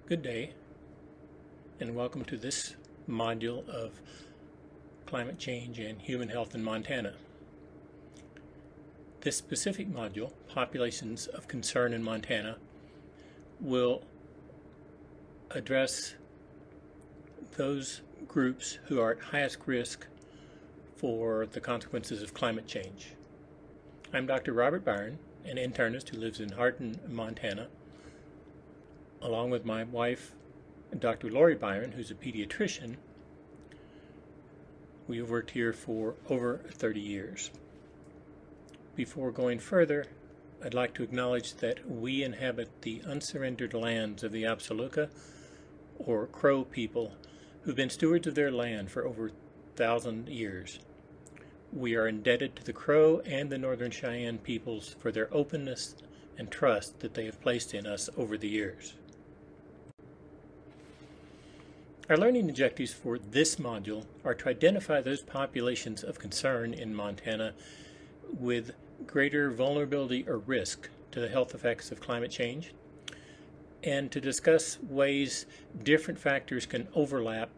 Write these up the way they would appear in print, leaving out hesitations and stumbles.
Good day, and welcome to this module of climate change and human health in Montana. This specific module, Populations of Concern in Montana, will address those groups who are at highest risk for the consequences of climate change. I'm Dr. Robert Byron, an internist who lives in Hardin, Montana, along with my wife, Dr. Lori Byron, who's a pediatrician. We have worked here for over 30 years. Before going further, I'd like to acknowledge that we inhabit the unsurrendered lands of the Absaluka, or Crow people, who've been stewards of their land for over 1,000 years. We are indebted to the Crow and the Northern Cheyenne peoples for their openness and trust that they have placed in us over the years. Our learning objectives for this module are to identify those populations of concern in Montana with greater vulnerability or risk to the health effects of climate change, and to discuss ways different factors can overlap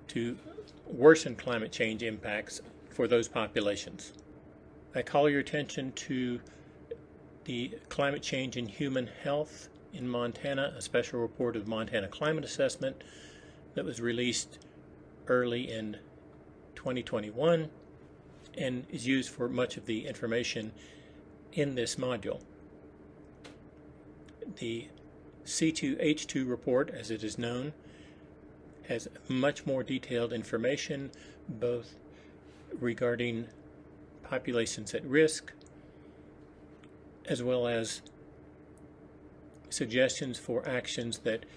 to worsen climate change impacts for those populations. I call your attention to the Climate Change and Human Health in Montana, a special report of Montana Climate Assessment that was released early in 2021 and is used for much of the information in this module. The C2H2 report, as it is known, has much more detailed information both regarding populations at risk as well as suggestions for actions that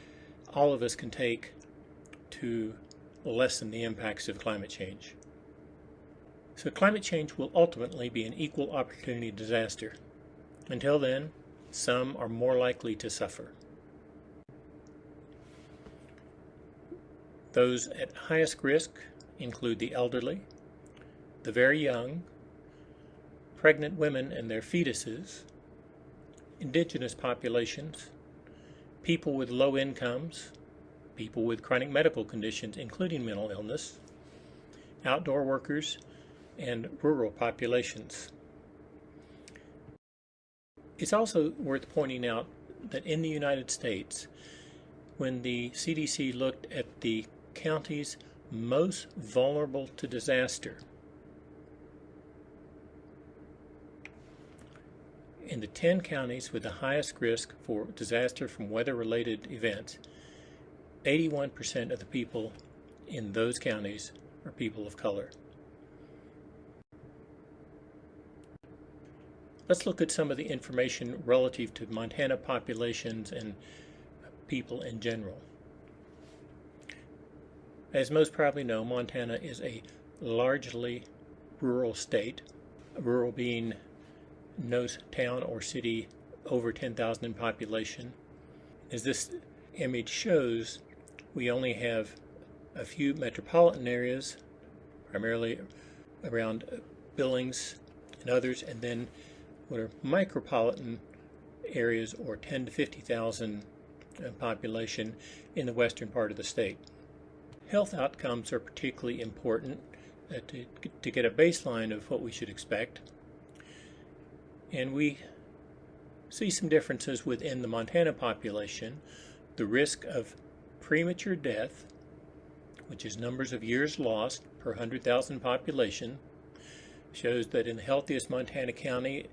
all of us can take to lessen the impacts of climate change. So climate change will ultimately be an equal opportunity disaster. Until then, some are more likely to suffer. Those at highest risk include the elderly, the very young, pregnant women and their fetuses, indigenous populations, people with low incomes, people with chronic medical conditions, including mental illness, outdoor workers, and rural populations. It's also worth pointing out that in the United States, when the CDC looked at the counties most vulnerable to disaster, in the 10 counties with the highest risk for disaster from weather-related events, 81% of the people in those counties are people of color. Let's look at some of the information relative to Montana populations and people in general. As most probably know, Montana is a largely rural state, rural being no town or city over 10,000 in population. As this image shows, we only have a few metropolitan areas, primarily around Billings and others, and then what are micropolitan areas, or 10 to 50,000 population in the western part of the state. Health outcomes are particularly important to get a baseline of what we should expect. And we see some differences within the Montana population. The risk of premature death, which is numbers of years lost per 100,000 population, shows that in the healthiest Montana county,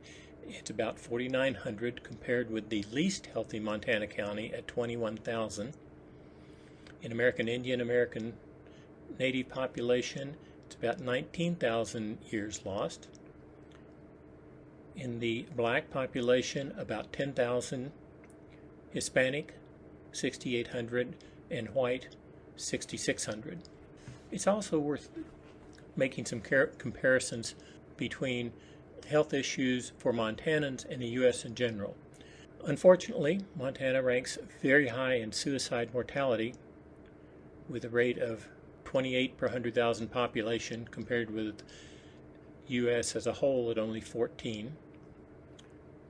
it's about 4,900 compared with the least healthy Montana county at 21,000. In American Indian, American Native population, it's about 19,000 years lost. In the black population, about 10,000, Hispanic, 6,800, and white, 6,600. It's also worth making some comparisons between health issues for Montanans and the U.S. in general. Unfortunately, Montana ranks very high in suicide mortality with a rate of 28 per 100,000 population compared with U.S. as a whole at only 14.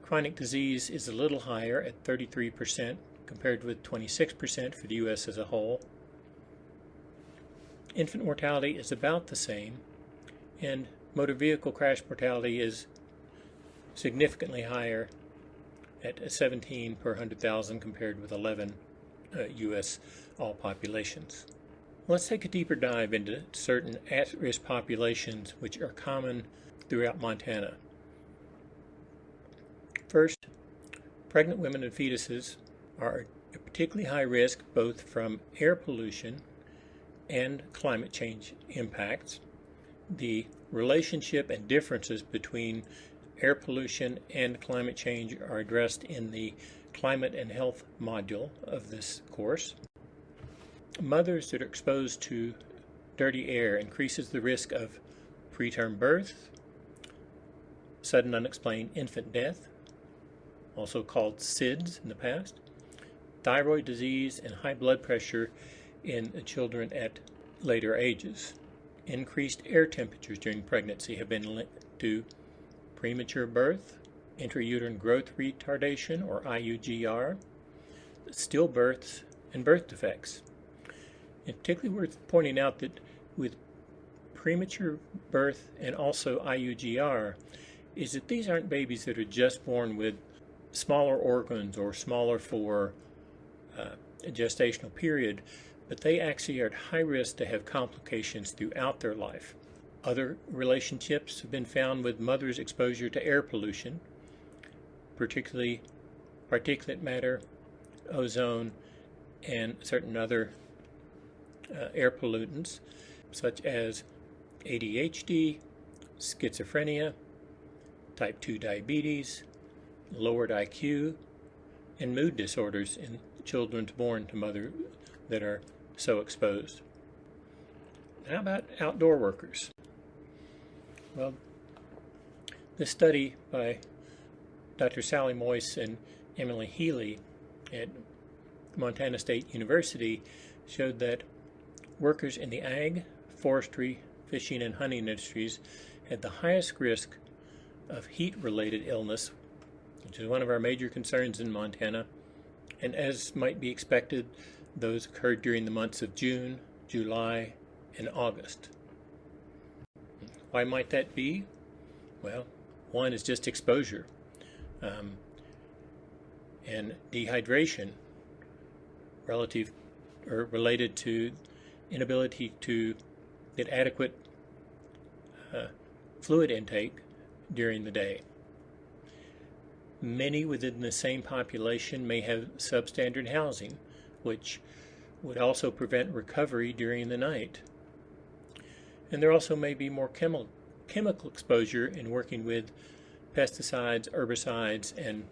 Chronic disease is a little higher at 33% compared with 26% for the U.S. as a whole. Infant mortality is about the same, and motor vehicle crash mortality is significantly higher at 17 per 100,000 compared with 11 U.S. all populations. Let's take a deeper dive into certain at-risk populations which are common throughout Montana. First, pregnant women and fetuses are at particularly high risk both from air pollution and climate change impacts. The relationship and differences between air pollution and climate change are addressed in the Climate and Health module of this course. Mothers that are exposed to dirty air increases the risk of preterm birth, sudden unexplained infant death, also called SIDS in the past, thyroid disease, and high blood pressure in children at later ages. Increased air temperatures during pregnancy have been linked to premature birth, intrauterine growth retardation, or IUGR, stillbirths, and birth defects. It's particularly worth pointing out that with premature birth and also IUGR is that these aren't babies that are just born with smaller organs or smaller for a gestational period, but they actually are at high risk to have complications throughout their life. Other relationships have been found with mothers' exposure to air pollution, particularly particulate matter, ozone, and certain other air pollutants, such as ADHD, schizophrenia, type 2 diabetes, lowered IQ, and mood disorders in children born to mothers that are so exposed. How about outdoor workers? Well, this study by Dr. Sally Moyse and Emily Healy at Montana State University showed that workers in the ag, forestry, fishing, and hunting industries had the highest risk of heat-related illness, which is one of our major concerns in Montana, and as might be expected, those occurred during the months of June, July, and August. Why might that be? Well, one is just exposure and dehydration related to inability to get adequate fluid intake during the day. Many within the same population may have substandard housing, which would also prevent recovery during the night. And there also may be more chemical exposure in working with pesticides, herbicides, and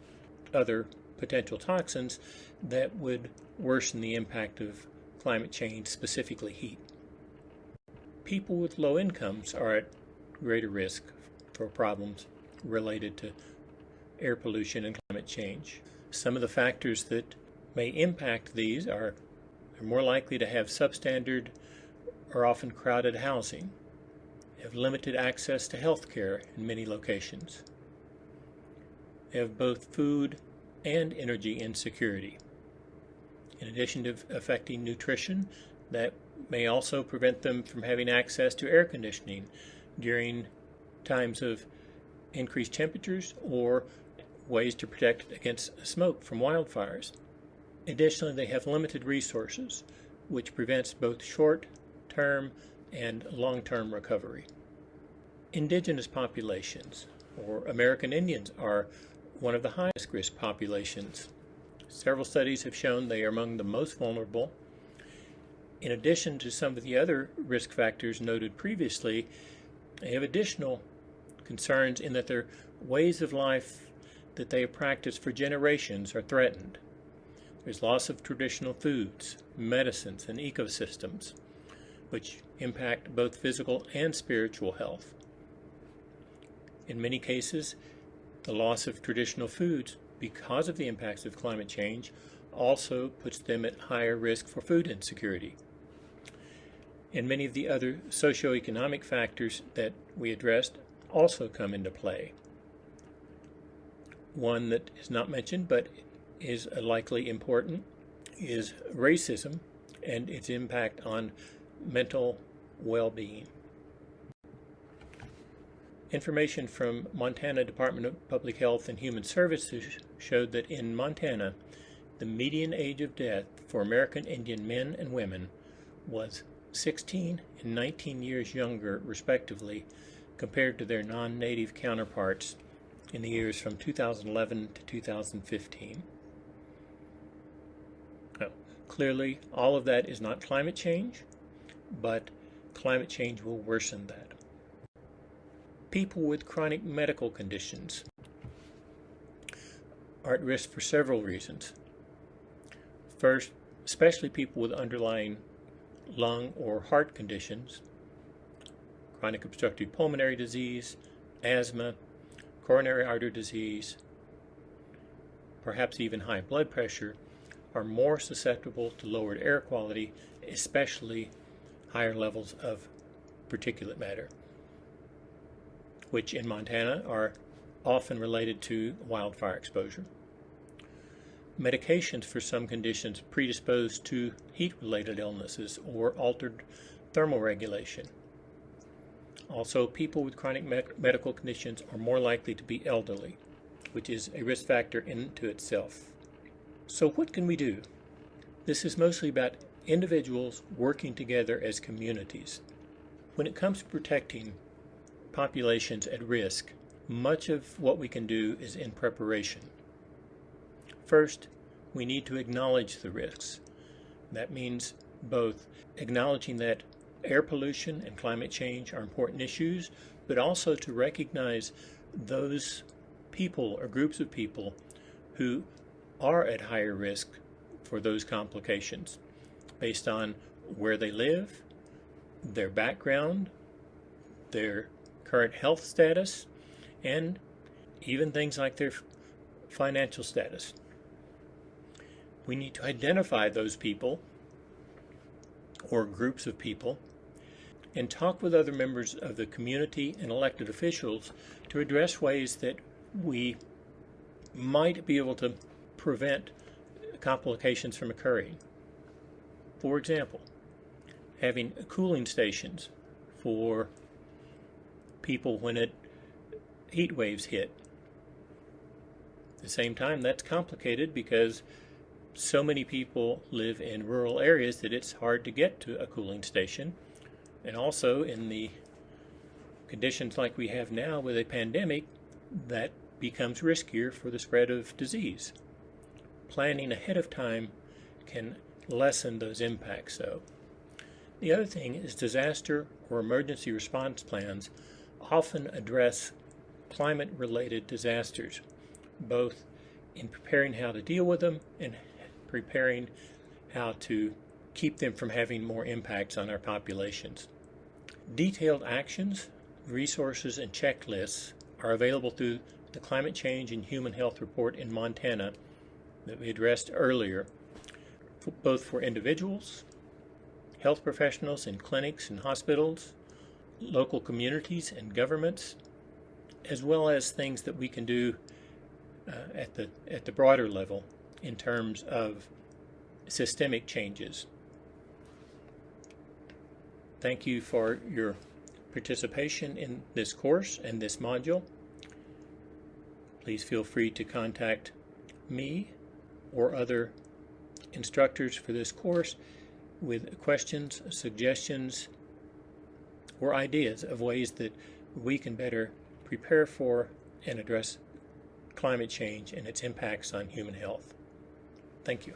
other potential toxins that would worsen the impact of climate change, specifically heat. People with low incomes are at greater risk for problems related to air pollution and climate change. Some of the factors that may impact these are they're more likely to have substandard or often crowded housing, they have limited access to health care in many locations, they have both food and energy insecurity. In addition to affecting nutrition, that may also prevent them from having access to air conditioning during times of increased temperatures or ways to protect against smoke from wildfires. Additionally, they have limited resources, which prevents both short-term and long-term recovery. Indigenous populations, or American Indians, are one of the highest risk populations. Several studies have shown they are among the most vulnerable. In addition to some of the other risk factors noted previously, they have additional concerns in that their ways of life that they have practiced for generations are threatened. There's loss of traditional foods, medicines, and ecosystems, which impact both physical and spiritual health. In many cases, the loss of traditional foods, because of the impacts of climate change, also puts them at higher risk for food insecurity. And many of the other socioeconomic factors that we addressed also come into play. One that is not mentioned but is likely important is racism and its impact on mental well-being. Information from Montana Department of Public Health and Human Services showed that in Montana, the median age of death for American Indian men and women was 16 and 19 years younger, respectively, compared to their non-native counterparts in the years from 2011 to 2015. Now, clearly, all of that is not climate change, but climate change will worsen that. People with chronic medical conditions are at risk for several reasons. First, especially people with underlying lung or heart conditions, chronic obstructive pulmonary disease, asthma, coronary artery disease, perhaps even high blood pressure, are more susceptible to lowered air quality, especially higher levels of particulate matter, which in Montana are often related to wildfire exposure. Medications for some conditions predispose to heat-related illnesses or altered thermal regulation. Also, people with chronic medical conditions are more likely to be elderly, which is a risk factor into itself. So what can we do? This is mostly about individuals working together as communities. When it comes to protecting populations at risk, much of what we can do is in preparation. First, we need to acknowledge the risks. That means both acknowledging that air pollution and climate change are important issues, but also to recognize those people or groups of people who are at higher risk for those complications based on where they live, their background, their current health status, and even things like their financial status. We need to identify those people or groups of people and talk with other members of the community and elected officials to address ways that we might be able to prevent complications from occurring. For example, having cooling stations for people when heat waves hit. At the same time, that's complicated because so many people live in rural areas that it's hard to get to a cooling station. And also in the conditions like we have now with a pandemic, that becomes riskier for the spread of disease. Planning ahead of time can lessen those impacts, though. The other thing is disaster or emergency response plans often address climate-related disasters, both in preparing how to deal with them and preparing how to keep them from having more impacts on our populations. Detailed actions, resources, and checklists are available through the Climate Change and Human Health Report in Montana that we addressed earlier, both for individuals, health professionals in clinics and hospitals, local communities and governments, as well as things that we can do at the broader level in terms of systemic changes. Thank you for your participation in this course and this module. Please feel free to contact me or other instructors for this course with questions, suggestions, or ideas of ways that we can better prepare for and address climate change and its impacts on human health. Thank you.